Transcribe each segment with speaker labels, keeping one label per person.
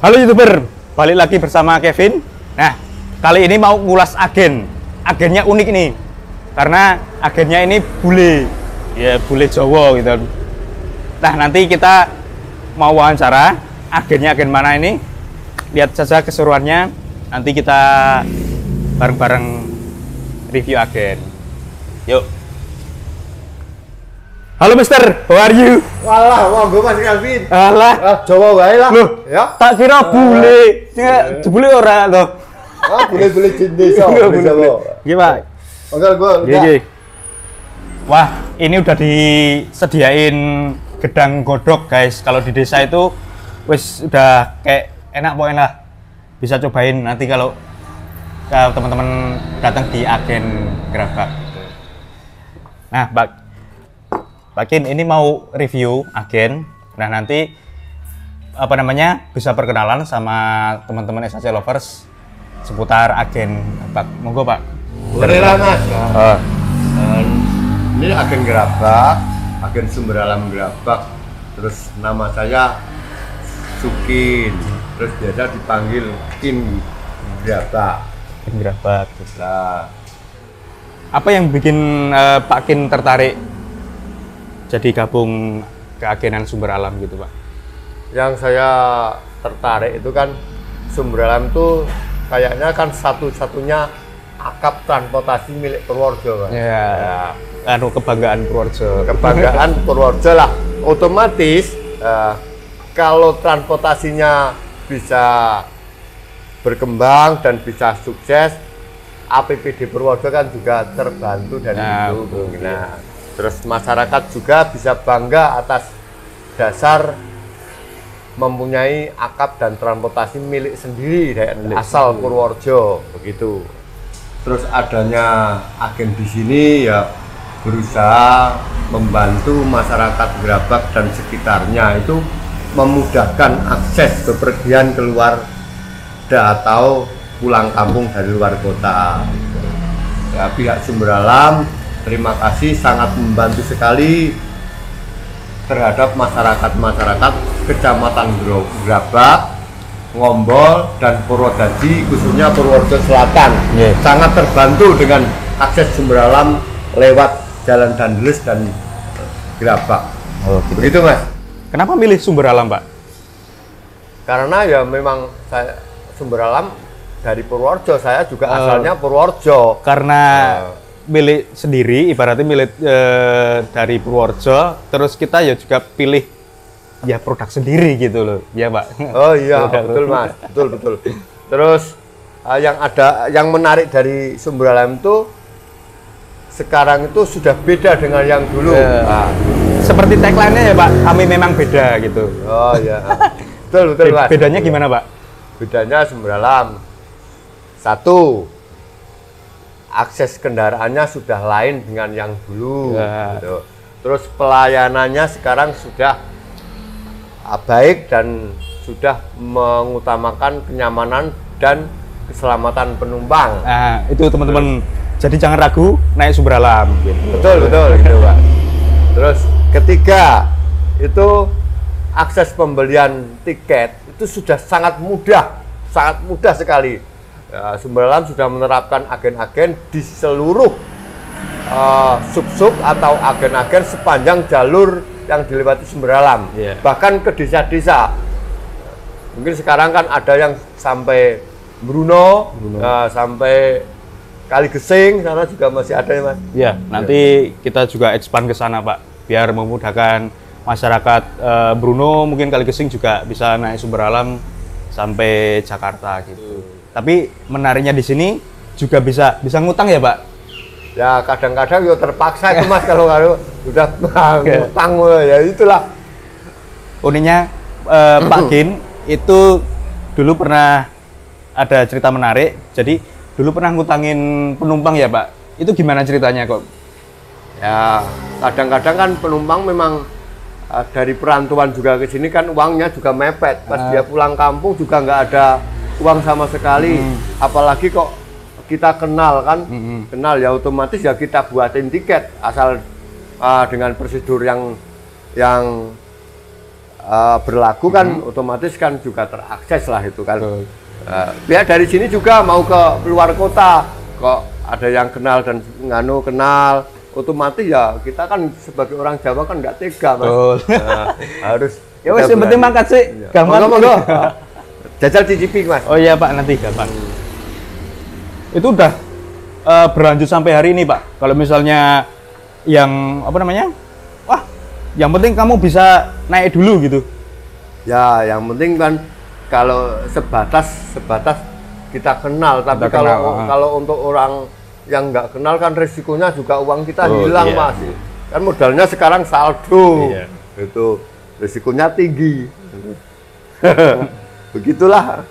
Speaker 1: Halo YouTuber, balik lagi bersama Kevin. Nah, kali ini mau ngulas agen. Agennya unik nih, karena agennya ini bule, ya bule Jawa gitu. Nah, nanti kita mau wawancara agennya agen mana ini. Lihat saja keseruannya. Nanti kita bareng-bareng review agen. Yuk. Halo Mister, how are you?
Speaker 2: Walah, monggo Mas Calvin.
Speaker 1: Alah,
Speaker 2: Jawa wae lah.
Speaker 1: loh,
Speaker 2: Ya.
Speaker 1: tak kira bule. Bule ora loh.
Speaker 2: Ah, bule-bule desa.
Speaker 1: Gimana?
Speaker 2: Enggak gua.
Speaker 1: Gigi. Wah, ini udah disediain gedang godok guys. Kalau di desa itu wis udah kayak enak pokoknya lah. Bisa cobain nanti kalau teman-teman datang di agen Gerabak. Nah, Pak Kin, ini mau review agen. Nah, nanti apa namanya bisa perkenalan sama teman-teman SAC Lovers seputar agen Gerabak. Monggo Pak.
Speaker 2: Boleh lah Mas. Ini agen Gerabak, agen Sumber Alam Gerabak. Terus nama saya Sukin. Terus biasa dipanggil Kin Gerabak.
Speaker 1: Agen Gerabak.
Speaker 2: Nah,
Speaker 1: Apa yang bikin Pak Kin tertarik jadi gabung ke agenan Sumber Alam gitu Pak?
Speaker 2: yang saya tertarik itu kan Sumber Alam itu kayaknya kan satu-satunya akap transportasi milik Purworejo Pak.
Speaker 1: Ya, anu kebanggaan Purworejo.
Speaker 2: Kebanggaan Purworejo lah. Otomatis kalau transportasinya bisa berkembang dan bisa sukses, APBD Purworejo kan juga terbantu dari itu. Nah, terus masyarakat juga bisa bangga atas dasar mempunyai akap dan transportasi milik sendiri dari asal Purworejo begitu. Terus adanya agen di sini ya berusaha membantu masyarakat Gerabak dan sekitarnya itu memudahkan akses bepergian keluar atau pulang kampung dari luar kota. Ya, pihak Sumber Alam terima kasih, sangat membantu sekali terhadap masyarakat Kecamatan Gerabak, Ngombol, dan Purwodadi, khususnya Purworejo Selatan. Sangat terbantu dengan akses Sumber Alam lewat Jalan Dandeles dan Gerabak.
Speaker 1: Oh, gitu.
Speaker 2: Begitu Mas.
Speaker 1: Kenapa milih Sumber Alam Pak?
Speaker 2: Karena ya memang saya Sumber Alam dari Purworejo, saya juga asalnya Purworejo.
Speaker 1: Karena milik sendiri, ibaratnya milik dari Purworejo, terus kita ya juga pilih ya produk sendiri gitu loh, ya Pak.
Speaker 2: Oh iya, betul Mas, betul. Terus yang menarik dari Sumber Alam itu sekarang itu sudah beda dengan yang dulu. Nah,
Speaker 1: seperti tagline-nya ya Pak, kami memang beda gitu.
Speaker 2: Oh iya, betul Mas.
Speaker 1: Bedanya gimana Pak?
Speaker 2: Bedanya Sumber Alam, satu, akses kendaraannya sudah lain dengan yang dulu. Gitu. Terus pelayanannya sekarang sudah baik dan sudah mengutamakan kenyamanan dan keselamatan penumpang.
Speaker 1: Nah, itu teman-teman. Jadi jangan ragu naik Sumber Alam. Gitu.
Speaker 2: Betul gitu Pak. Terus ketiga, itu akses pembelian tiket itu sudah sangat mudah sekali. Ya, Sumber Alam sudah menerapkan agen-agen di seluruh sub-sub atau agen-agen sepanjang jalur yang dilewati Sumber Alam, bahkan ke desa-desa. Mungkin sekarang kan ada yang sampai Bruno. Sampai Kali Gesing sana juga masih ada ya Mas.
Speaker 1: Ya, nanti kita juga expand ke sana Pak, biar memudahkan masyarakat Bruno, mungkin Kali Gesing juga bisa naik sumber alam sampai Jakarta gitu. Tapi menariknya di sini juga bisa ngutang ya Pak?
Speaker 2: Ya kadang-kadang yo terpaksa itu Mas kalau udah ngutang ya itulah.
Speaker 1: Uniknya Pak Gin itu dulu pernah ada cerita menarik. Jadi dulu pernah ngutangin penumpang ya Pak. Itu gimana ceritanya kok?
Speaker 2: Ya kadang-kadang kan penumpang memang dari perantauan juga ke sini kan uangnya juga mepet. Pas dia pulang kampung juga nggak ada uang sama sekali. Apalagi kok kita kenal kan, kenal ya otomatis ya kita buatin tiket asal dengan prosedur yang berlaku kan otomatis kan juga terakses lah itu kan. Ya dari sini juga mau ke luar kota kok ada yang kenal dan kenal otomatis ya kita kan sebagai orang Jawa kan nggak tega Mas. Harus
Speaker 1: ya wes yang penting mangkat sih gampang.
Speaker 2: Monggo. Jajal cicipi Mas.
Speaker 1: Oh iya Pak, nanti gampang. Itu udah berlanjut sampai hari ini Pak. Kalau misalnya yang apa namanya, wah yang penting kamu bisa naik dulu gitu.
Speaker 2: Ya yang penting kan kalau sebatas kita kenal, tapi kalau untuk orang yang nggak kenal kan resikonya juga uang kita hilang Mas. Kan modalnya sekarang saldo, itu resikonya tinggi. Begitulah.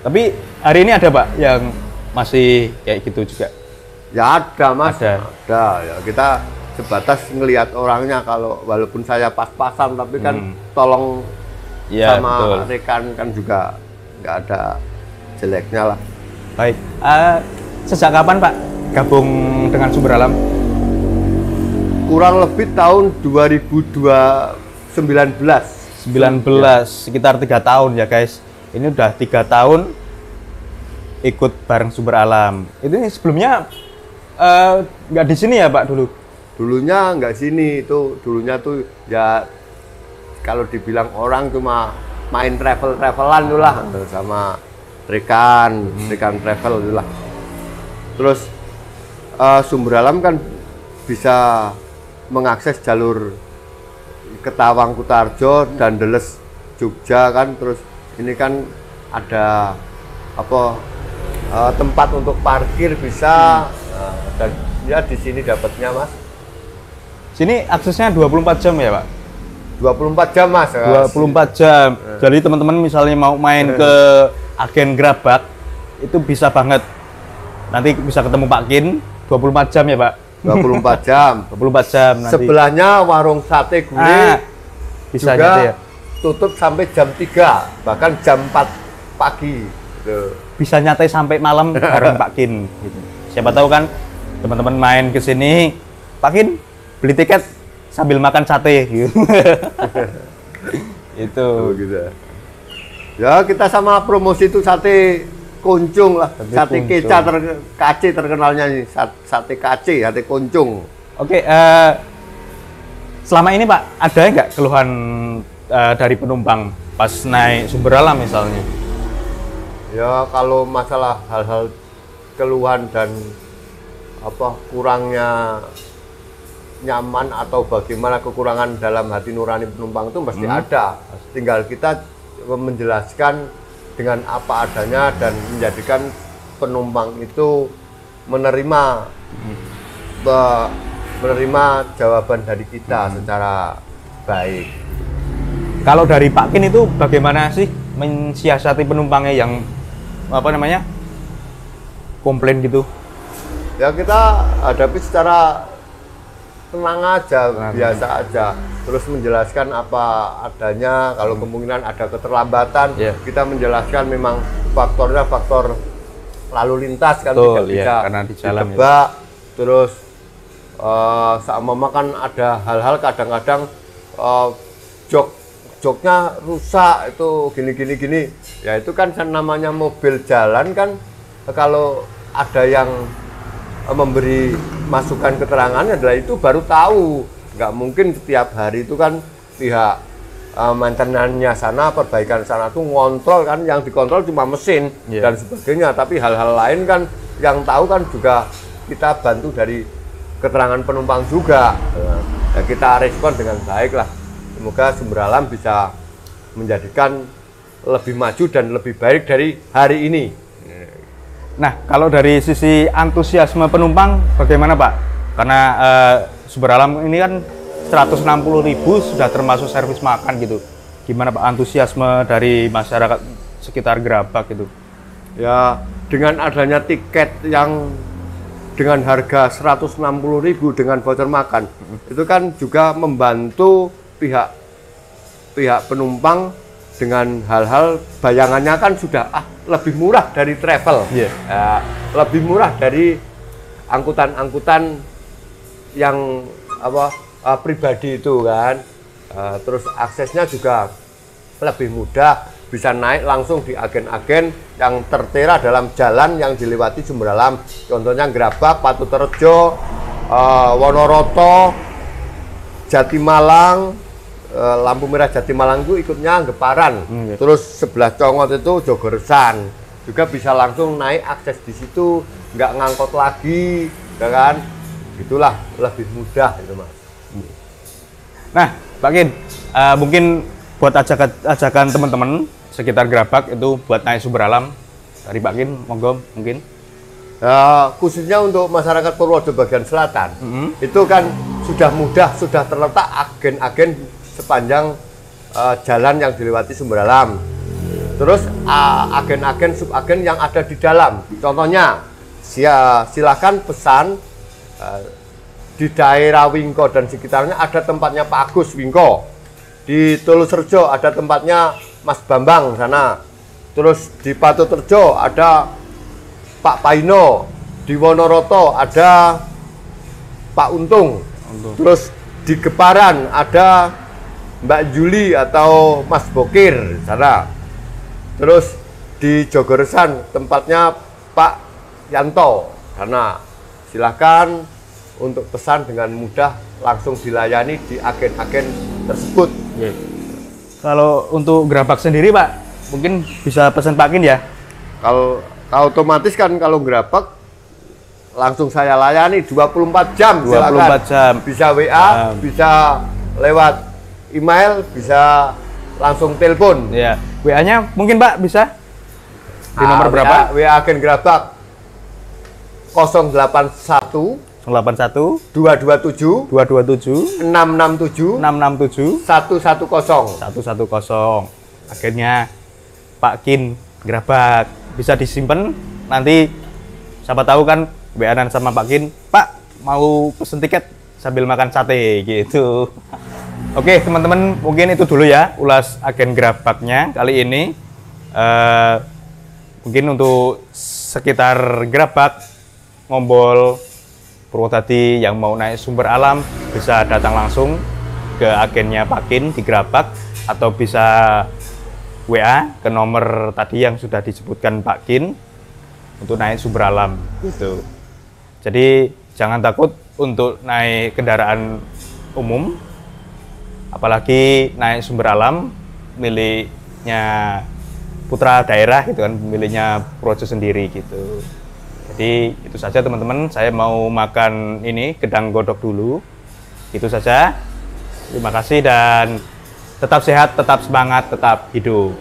Speaker 1: Tapi hari ini ada Pak yang masih kayak gitu juga?
Speaker 2: Ya ada Mas,
Speaker 1: ada
Speaker 2: ya kita sebatas ngelihat orangnya kalau walaupun saya pas-pasan tapi kan tolong
Speaker 1: ya,
Speaker 2: sama
Speaker 1: betul.
Speaker 2: rekan kan juga nggak ada jeleknya lah.
Speaker 1: Baik, sejak kapan Pak gabung dengan Sumber Alam?
Speaker 2: Kurang lebih tahun 2019,
Speaker 1: sekitar 3 tahun ya guys. Ini udah 3 tahun ikut bareng Sumber Alam. Ini sebelumnya nggak di sini ya Pak dulu?
Speaker 2: Dulunya nggak sini, itu dulunya tuh ya kalau dibilang orang cuma main travelan tuh lah sama rekan travel itu lah. Terus Sumber Alam kan bisa mengakses jalur Ketawang Kutarjo dan Deles Jogja kan, terus ini kan ada apa tempat untuk parkir bisa dan ya di sini dapatnya Mas.
Speaker 1: Sini aksesnya 24 jam ya Pak?
Speaker 2: 24 jam Mas.
Speaker 1: 24 jam. Jadi teman-teman misalnya mau main ke Agen Grabak itu bisa banget. Nanti bisa ketemu Pak Kin 24 jam ya Pak?
Speaker 2: 24 jam.
Speaker 1: 24 jam nanti.
Speaker 2: Sebelahnya warung sate gurih
Speaker 1: bisa
Speaker 2: juga
Speaker 1: gitu ya?
Speaker 2: Tutup sampai jam 3, bahkan jam 4 pagi. Gitu.
Speaker 1: Bisa nyatai sampai malam bareng Pak Kin gitu. Siapa tahu kan teman-teman main ke sini, Pak Kin beli tiket sambil makan sate gitu. Itu
Speaker 2: gitu. Ya kita sama promosi itu sate kuncung lah, sate keca kace terkenalnya nih, sate kace, sate kuncung.
Speaker 1: Oke, selama ini Pak ada nggak keluhan dari penumpang pas naik Sumber Alam misalnya?
Speaker 2: Ya kalau masalah hal-hal keluhan dan apa kurangnya nyaman atau bagaimana kekurangan dalam hati nurani penumpang itu pasti ada. Tinggal kita menjelaskan dengan apa adanya dan menjadikan penumpang itu menerima jawaban dari kita secara baik.
Speaker 1: Kalau dari Pak Kin itu bagaimana sih mensiasati penumpangnya yang apa namanya komplain gitu?
Speaker 2: Ya kita hadapi secara tenang aja, biasa aja. Terus menjelaskan apa adanya. Kalau kemungkinan ada keterlambatan, kita menjelaskan memang faktornya faktor lalu lintas kan tidak bisa
Speaker 1: karena di jalan
Speaker 2: ditebak. Terus sama kan ada hal-hal kadang-kadang joknya rusak itu gini. Ya itu kan namanya mobil jalan kan, kalau ada yang memberi masukan keterangannya adalah itu baru tahu. Nggak mungkin setiap hari itu kan pihak maintenance-nya sana, perbaikan sana tuh ngontrol kan, yang dikontrol cuma mesin dan sebagainya, tapi hal-hal lain kan yang tahu kan juga kita bantu dari keterangan penumpang juga. Dan kita respon dengan baik lah. Semoga Sumber Alam bisa menjadikan lebih maju dan lebih baik dari hari ini.
Speaker 1: Nah, kalau dari sisi antusiasme penumpang bagaimana Pak? Karena Sumber Alam ini kan 160.000 sudah termasuk servis makan gitu. Gimana Pak antusiasme dari masyarakat sekitar Gerabak gitu?
Speaker 2: Ya, dengan adanya tiket yang dengan harga 160.000 dengan voucher makan, itu kan juga membantu pihak penumpang dengan hal-hal bayangannya kan sudah lebih murah dari travel, lebih murah dari angkutan-angkutan yang pribadi itu kan, terus aksesnya juga lebih mudah, bisa naik langsung di agen-agen yang tertera dalam jalan yang dilewati Sumber Alam. Contohnya Gerabak, Patuterejo, Wonoroto, Jatimalang, lampu merah Jatimalang itu ikutnya Geparan. Terus sebelah Congot itu Jogoresan. Juga bisa langsung naik akses di situ, nggak ngangkot lagi, ya kan? Itulah lebih mudah itu Mas.
Speaker 1: Nah, Pak Kin, mungkin buat ajakan teman-teman sekitar Gerabak itu buat naik Sumber Alam dari Pak Kin, monggo mungkin.
Speaker 2: Khususnya untuk masyarakat Purworejo bagian selatan, itu kan sudah mudah, sudah terletak agen-agen sepanjang jalan yang dilewati Sumber Alam. Terus agen-agen, subagen yang ada di dalam. Contohnya, silakan pesan di daerah Wingko dan sekitarnya ada tempatnya Pak Agus Wingko. Di Tulus-Rejo ada tempatnya Mas Bambang sana. Terus di Patuterejo ada Pak Paino. Di Wonoroto ada Pak Untung. Terus di Geparan ada Mbak Juli atau Mas Bokir sana. Terus di Jogoresan tempatnya Pak Yanto sana. Silakan untuk pesan dengan mudah langsung dilayani di agen-agen tersebut.
Speaker 1: Kalau untuk Gerabak sendiri Pak, mungkin bisa pesan Pak Kin ya?
Speaker 2: Kalau otomatis kan kalau Gerabak langsung saya layani 24 jam.
Speaker 1: 24
Speaker 2: silakan.
Speaker 1: jam.
Speaker 2: Bisa WA, bisa lewat email, bisa langsung telepon.
Speaker 1: Ya, WA-nya mungkin Pak bisa di nomor berapa?
Speaker 2: WA agen Gerabak 081
Speaker 1: 081
Speaker 2: 227
Speaker 1: 227
Speaker 2: 667
Speaker 1: 667
Speaker 2: 110.
Speaker 1: 110. Akhirnya Pak Kin Gerabak bisa disimpan, nanti siapa tahu kan WA-an sama Pak Kin, Pak mau pesen tiket sambil makan sate gitu. Oke teman-teman, mungkin itu dulu ya ulas agen Gerabaknya kali ini. Mungkin untuk sekitar Gerabak, Ngombol, Purwodadi yang mau naik Sumber Alam bisa datang langsung ke agennya Pak Kin di Gerabak, atau bisa WA ke nomor tadi yang sudah disebutkan Pak Kin untuk naik Sumber Alam gitu. Jadi jangan takut untuk naik kendaraan umum, apalagi naik Sumber Alam miliknya putra daerah gitu kan, miliknya Purworejo sendiri gitu. Jadi itu saja teman-teman, saya mau makan ini gedang godok dulu. Itu saja. Terima kasih dan tetap sehat, tetap semangat, tetap hidup.